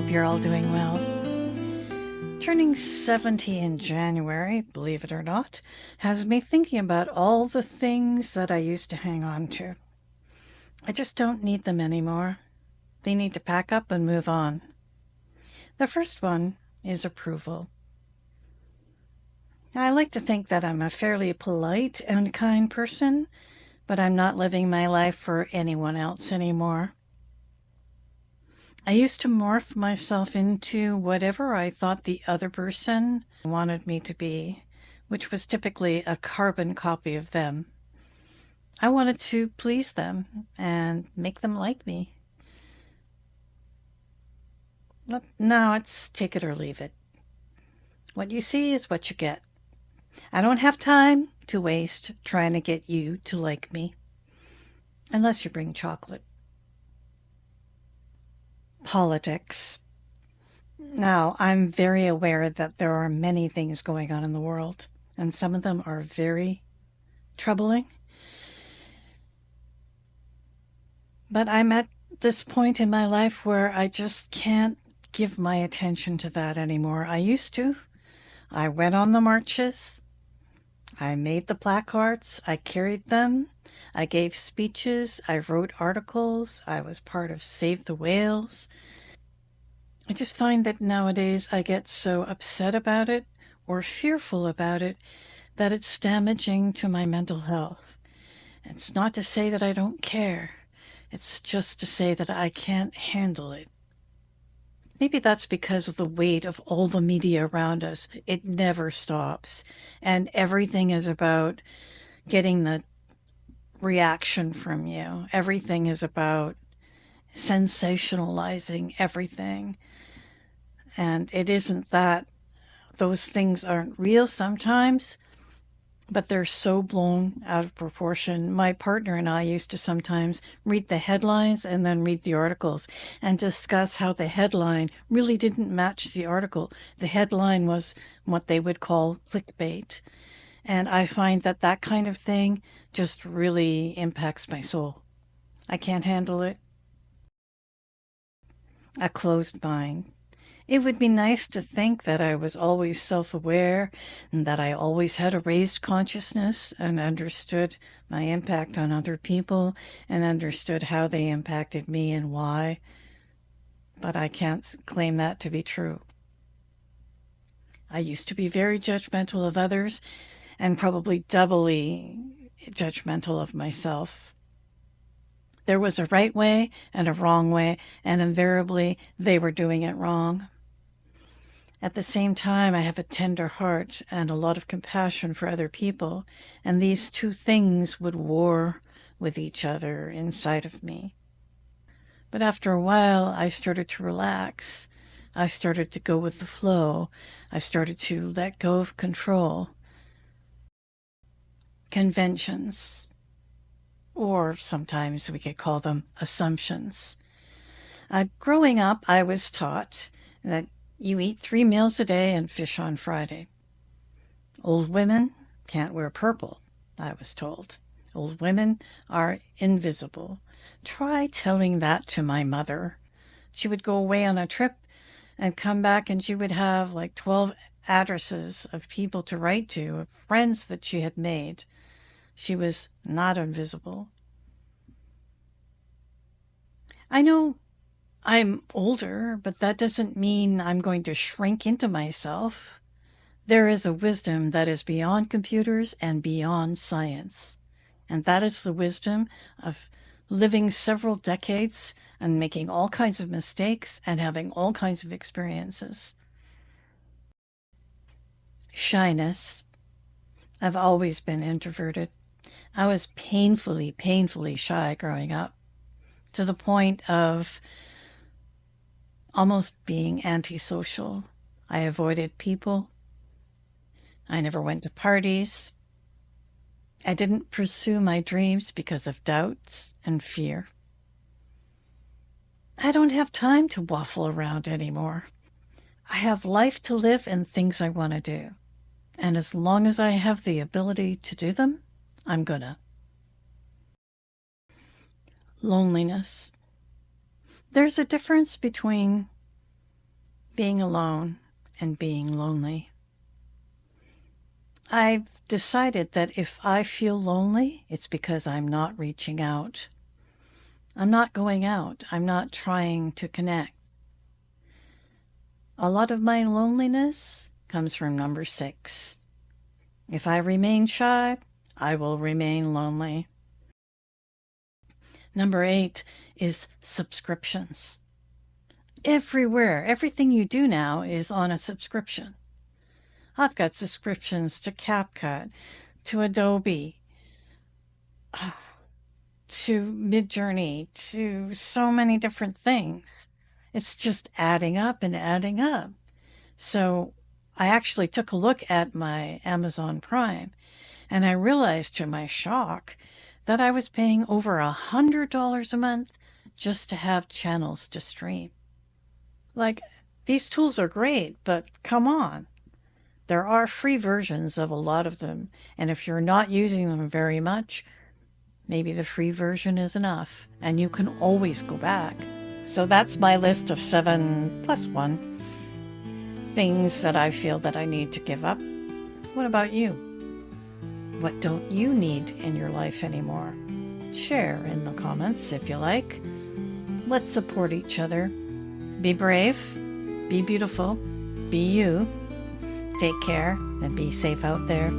hope you're all doing well. Turning 70 in January, believe it or not, has me thinking about all the things that I used to hang on to. I just don't need them anymore. They need to pack up and move on. The first one is approval. I like to think that I'm a fairly polite and kind person, but I'm not living my life for anyone else anymore. I used to morph myself into whatever I thought the other person wanted me to be, which was typically a carbon copy of them. I wanted to please them and make them like me. But now it's take it or leave it. What you see is what you get. I don't have time to waste trying to get you to like me, unless you bring chocolate. Politics. Now, I'm very aware that there are many things going on in the world, and some of them are very troubling. But I'm at this point in my life where I just can't give my attention to that anymore. I used to. I went on the marches. I made the placards. I carried them. I gave speeches. I wrote articles. I was part of Save the Whales. I just find that nowadays I get so upset about it or fearful about it that it's damaging to my mental health. It's not to say that I don't care. It's just to say that I can't handle it. Maybe that's because of the weight of all the media around us. It never stops. And everything is about getting the reaction from you. Everything is about sensationalizing everything. And it isn't that those things aren't real sometimes, but they're so blown out of proportion. My partner and I used to sometimes read the headlines and then read the articles and discuss how the headline really didn't match the article. The headline was what they would call clickbait. And I find that that kind of thing just really impacts my soul. I can't handle it. A closed mind. It would be nice to think that I was always self-aware and that I always had a raised consciousness and understood my impact on other people and understood how they impacted me and why. But I can't claim that to be true. I used to be very judgmental of others and probably doubly judgmental of myself. There was a right way and a wrong way, and invariably they were doing it wrong. At the same time, I have a tender heart and a lot of compassion for other people, and these two things would war with each other inside of me. But after a while, I started to relax. I started to go with the flow. I started to let go of control. Conventions, or sometimes we could call them assumptions. Growing up, I was taught that you eat 3 meals a day and fish on Friday. Old women can't wear purple, I was told. Old women are invisible. Try telling that to my mother. She would go away on a trip and come back and she would have like 12 addresses of people to write to, of friends that she had made. She was not invisible. I know I'm older, but that doesn't mean I'm going to shrink into myself. There is a wisdom that is beyond computers and beyond science. And that is the wisdom of living several decades and making all kinds of mistakes and having all kinds of experiences. Shyness. I've always been introverted. I was painfully shy growing up, to the point of almost being antisocial. I avoided people. I never went to parties. I didn't pursue my dreams because of doubts and fear. I don't have time to waffle around anymore. I have life to live and things I want to do. And as long as I have the ability to do them, I'm gonna. Loneliness. There's a difference between being alone and being lonely. I've decided that if I feel lonely, it's because I'm not reaching out. I'm not going out. I'm not trying to connect. A lot of my loneliness comes from number 6. If I remain shy, I will remain lonely. Number 8 is subscriptions. Everywhere, everything you do now is on a subscription. I've got subscriptions to CapCut, to Adobe, to Midjourney, to so many different things. It's just adding up and adding up. So I actually took a look at my Amazon Prime, and I realized to my shock that I was paying over $100 a month just to have channels to stream. Like, these tools are great, but come on. There are free versions of a lot of them, and if you're not using them very much, maybe the free version is enough, and you can always go back. So that's my list of 7 plus 1 things that I feel that I need to give up. What about you? What don't you need in your life anymore? Share in the comments if you like. Let's support each other. Be brave, be beautiful, be you. Take care and be safe out there.